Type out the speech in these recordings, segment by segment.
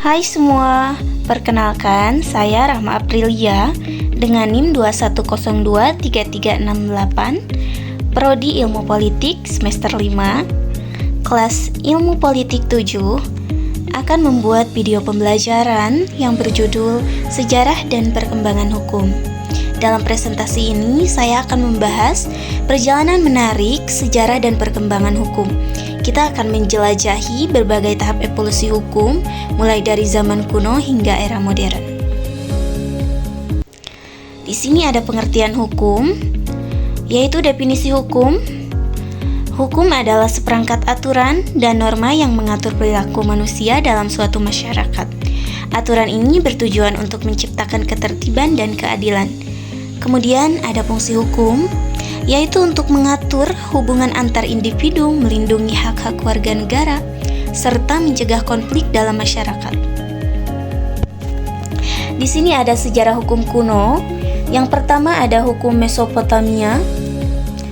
Hai semua, perkenalkan saya Rahma Aprilia dengan NIM 21023368, Prodi Ilmu Politik semester 5, kelas Ilmu Politik 7, akan membuat video pembelajaran yang berjudul Sejarah dan Perkembangan Hukum. Dalam presentasi ini, saya akan membahas perjalanan menarik sejarah dan perkembangan hukum. Kita akan menjelajahi berbagai tahap evolusi hukum, mulai dari zaman kuno hingga era modern. Di sini ada pengertian hukum, yaitu definisi hukum. Hukum adalah seperangkat aturan dan norma yang mengatur perilaku manusia dalam suatu masyarakat. Aturan ini bertujuan untuk menciptakan ketertiban dan keadilan. Kemudian ada fungsi hukum, yaitu untuk mengatur hubungan antar individu, melindungi hak-hak warga negara, serta mencegah konflik dalam masyarakat. Di sini ada sejarah hukum kuno. Yang pertama ada hukum Mesopotamia.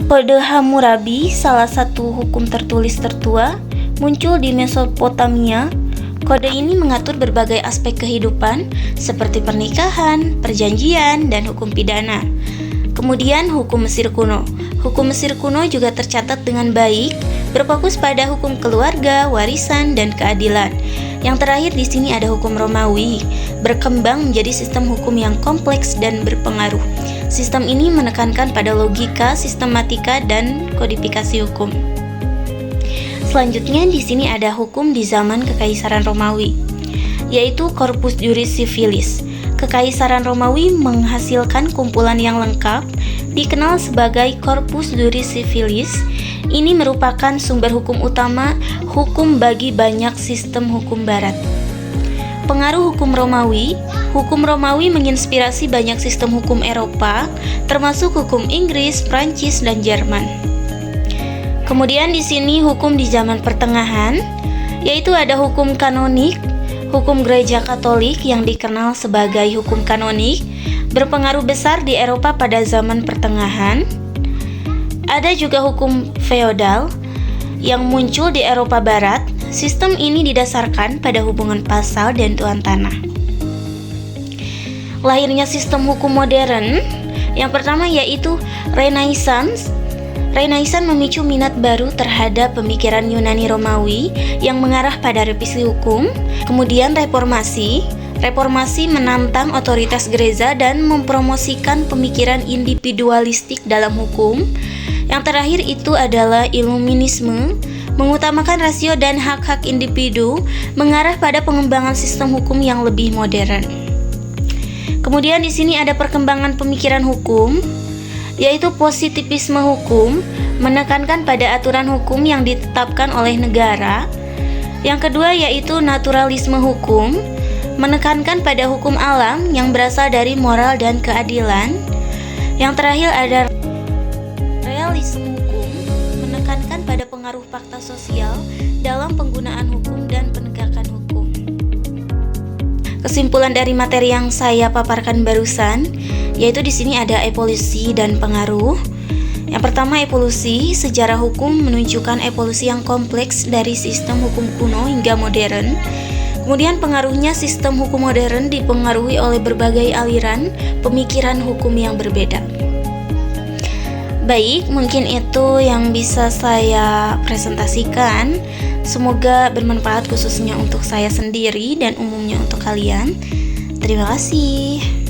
Kode Hammurabi, salah satu hukum tertulis tertua, muncul di Mesopotamia. Kode ini mengatur berbagai aspek kehidupan seperti pernikahan, perjanjian, dan hukum pidana. Kemudian hukum Mesir kuno. Hukum Mesir kuno juga tercatat dengan baik, berfokus pada hukum keluarga, warisan, dan keadilan. Yang terakhir di sini ada hukum Romawi, berkembang menjadi sistem hukum yang kompleks dan berpengaruh. Sistem ini menekankan pada logika, sistematika, dan kodifikasi hukum. Selanjutnya di sini ada hukum di zaman Kekaisaran Romawi, yaitu Corpus Juris Civilis. Kekaisaran Romawi menghasilkan kumpulan yang lengkap, dikenal sebagai Corpus Juris Civilis. Ini merupakan sumber hukum utama hukum bagi banyak sistem hukum barat. Pengaruh hukum Romawi menginspirasi banyak sistem hukum Eropa, termasuk hukum Inggris, Prancis, dan Jerman. Kemudian di sini hukum di zaman pertengahan, yaitu ada hukum kanonik. Hukum Gereja Katolik yang dikenal sebagai hukum kanonik berpengaruh besar di Eropa pada zaman pertengahan. Ada juga hukum feodal yang muncul di Eropa Barat. Sistem ini didasarkan pada hubungan pasal dan tuan tanah. Lahirnya sistem hukum modern, yang pertama yaitu Renaissance. Renaissance memicu minat baru terhadap pemikiran Yunani Romawi yang mengarah pada revisi hukum. Kemudian reformasi menantang otoritas gereja dan mempromosikan pemikiran individualistik dalam hukum. Yang terakhir itu adalah Iluminisme, mengutamakan rasio dan hak-hak individu, mengarah pada pengembangan sistem hukum yang lebih modern. Kemudian di sini ada perkembangan pemikiran hukum, yaitu positivisme hukum, menekankan pada aturan hukum yang ditetapkan oleh negara. Yang kedua yaitu naturalisme hukum, menekankan pada hukum alam yang berasal dari moral dan keadilan. Yang terakhir ada realisme hukum, menekankan pada pengaruh fakta sosial dalam penggunaan hukum dan penegakan hukum. Kesimpulan dari materi yang saya paparkan barusan, yaitu di sini ada evolusi dan pengaruh. Yang pertama, evolusi. Sejarah hukum menunjukkan evolusi yang kompleks dari sistem hukum kuno hingga modern. Kemudian pengaruhnya, sistem hukum modern dipengaruhi oleh berbagai aliran pemikiran hukum yang berbeda. Baik, mungkin itu yang bisa saya presentasikan. Semoga bermanfaat khususnya untuk saya sendiri dan umumnya untuk kalian. Terima kasih.